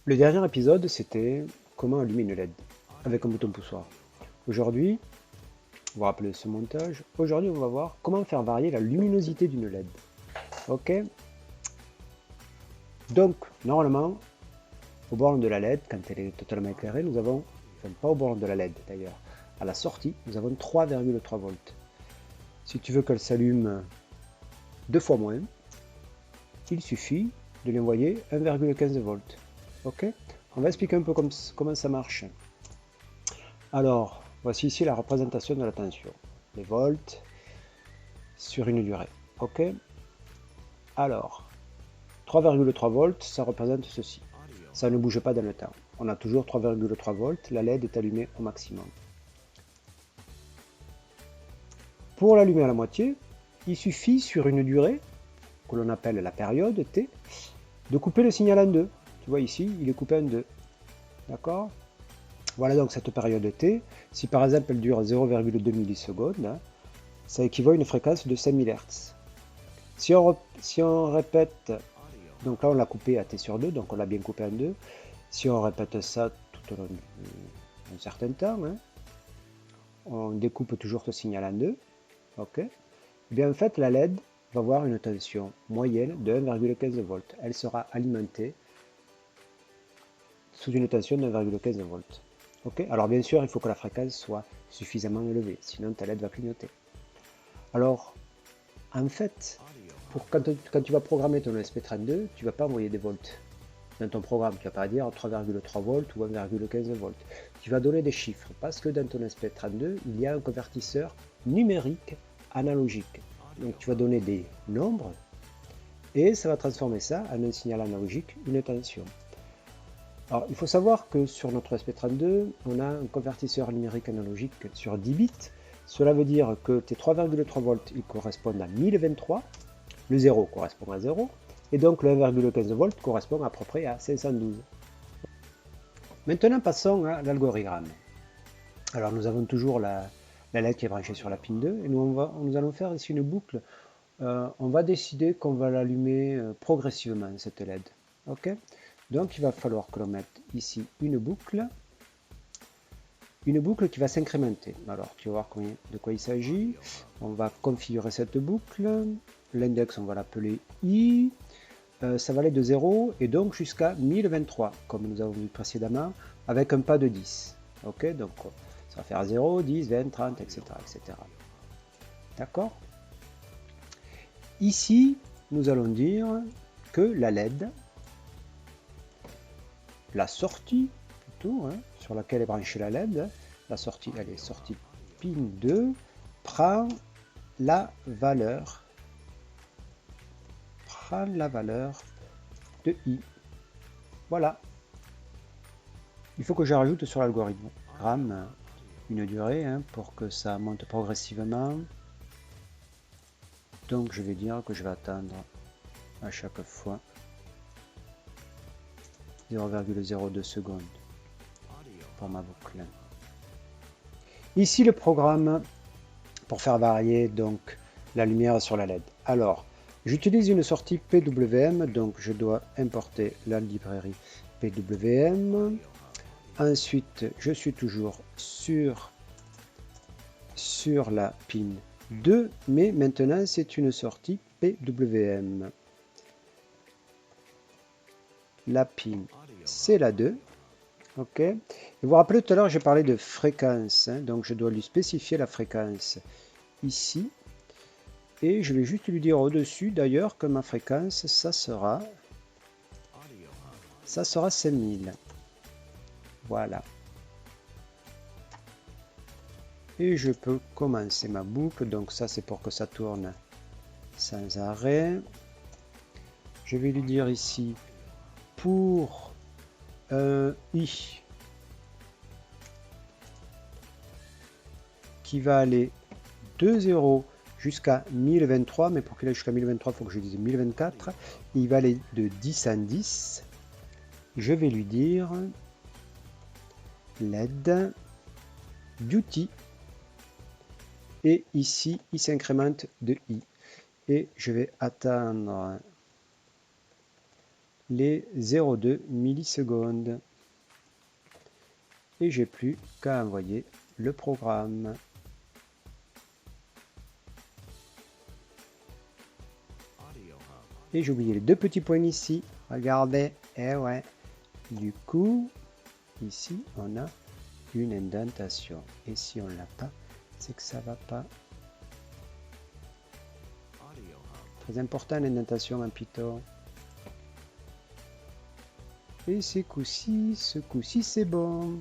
Le dernier épisode, c'était comment allumer une LED avec un bouton poussoir. Aujourd'hui, vous vous rappelez ce montage, aujourd'hui on va voir comment faire varier la luminosité d'une LED. Ok. Donc, normalement, au bord de la LED, quand elle est totalement éclairée, nous avons, enfin pas au bord de la LED d'ailleurs, à la sortie, nous avons 3,3 volts. Si tu veux qu'elle s'allume deux fois moins, il suffit de lui envoyer 1,15 volts. Ok. On va expliquer un peu comment ça marche. Alors, voici ici la représentation de la tension. Les volts sur une durée. Ok. Alors, 3,3 volts, ça représente ceci. Ça ne bouge pas dans le temps. On a toujours 3,3 volts, la LED est allumée au maximum. Pour l'allumer à la moitié, il suffit sur une durée, que l'on appelle la période T, de couper le signal en deux. Tu vois ici, il est coupé en deux. D'accord. Voilà donc cette période T. Si par exemple elle dure 0,2 millisecondes, ça équivaut à une fréquence de 5000 Hz. Si on répète, donc là on l'a coupé à T sur 2, donc on l'a bien coupé en deux. Si on répète ça tout au long d'un certain temps, on découpe toujours ce signal en deux. Ok. Et bien en fait la LED va avoir une tension moyenne de 1,15 volts. Elle sera alimentée sous une tension de 1,15 volts. Ok. Alors bien sûr il faut que la fréquence soit suffisamment élevée, sinon ta LED va clignoter. Alors en fait, quand tu vas programmer ton ESP32, tu ne vas pas envoyer des volts dans ton programme. Tu ne vas pas dire 3,3 volts ou 1,15 volts. Tu vas donner des chiffres parce que dans ton ESP32, il y a un convertisseur numérique analogique. Donc tu vas donner des nombres et ça va transformer ça en un signal analogique, une tension. Alors il faut savoir que sur notre ESP32, on a un convertisseur numérique analogique sur 10 bits. Cela veut dire que tes 3,3 volts ils correspondent à 1023. Le 0 correspond à 0, et donc le 1,15 volts correspond à peu près à 512. Maintenant passons à l'algorithme. Alors nous avons toujours la LED qui est branchée sur la pin 2, et nous allons faire ici une boucle. On va décider qu'on va l'allumer progressivement, cette LED. Ok. Donc il va falloir que l'on mette ici une boucle qui va s'incrémenter. Alors tu vas voir de quoi il s'agit. On va configurer cette boucle. L'index, on va l'appeler I. Ça va aller de 0 et donc jusqu'à 1023, comme nous avons vu précédemment, avec un pas de 10. Ok, donc ça va faire 0, 10, 20, 30, etc. etc. D'accord. Ici, nous allons dire que la LED, la sortie plutôt, sur laquelle est branchée la LED, la sortie, elle est sortie pin 2, prend la valeur de I. Voilà. Il faut que je rajoute sur l'algorithme une durée pour que ça monte progressivement. Donc je vais dire que je vais attendre à chaque fois 0,02 secondes pour ma boucle. Ici le programme pour faire varier donc la lumière sur la LED. Alors j'utilise une sortie PWM, donc je dois importer la librairie PWM. Ensuite je suis toujours sur la pin 2, mais maintenant c'est une sortie PWM. La pin, c'est la 2. Ok. Et vous vous rappelez tout à l'heure, j'ai parlé de fréquence, donc je dois lui spécifier la fréquence ici. Et je vais juste lui dire au-dessus d'ailleurs que ma fréquence, ça sera 5000. Voilà. Et je peux commencer ma boucle, donc ça c'est pour que ça tourne sans arrêt. Je vais lui dire ici pour I qui va aller de 0 jusqu'à 1023, mais pour qu'il aille jusqu'à 1023, il faut que je dise 1024. Il va aller de 10 en 10. Je vais lui dire LED duty. Et ici, il s'incrémente de I. Et je vais attendre les 0,2 millisecondes. Et j'ai plus qu'à envoyer le programme. Et j'ai oublié les deux petits points ici. Regardez. Eh ouais. Du coup, ici, on a une indentation. Et si on l'a pas, c'est que ça va pas. Très important l'indentation en Python. Et ce coup-ci c'est bon.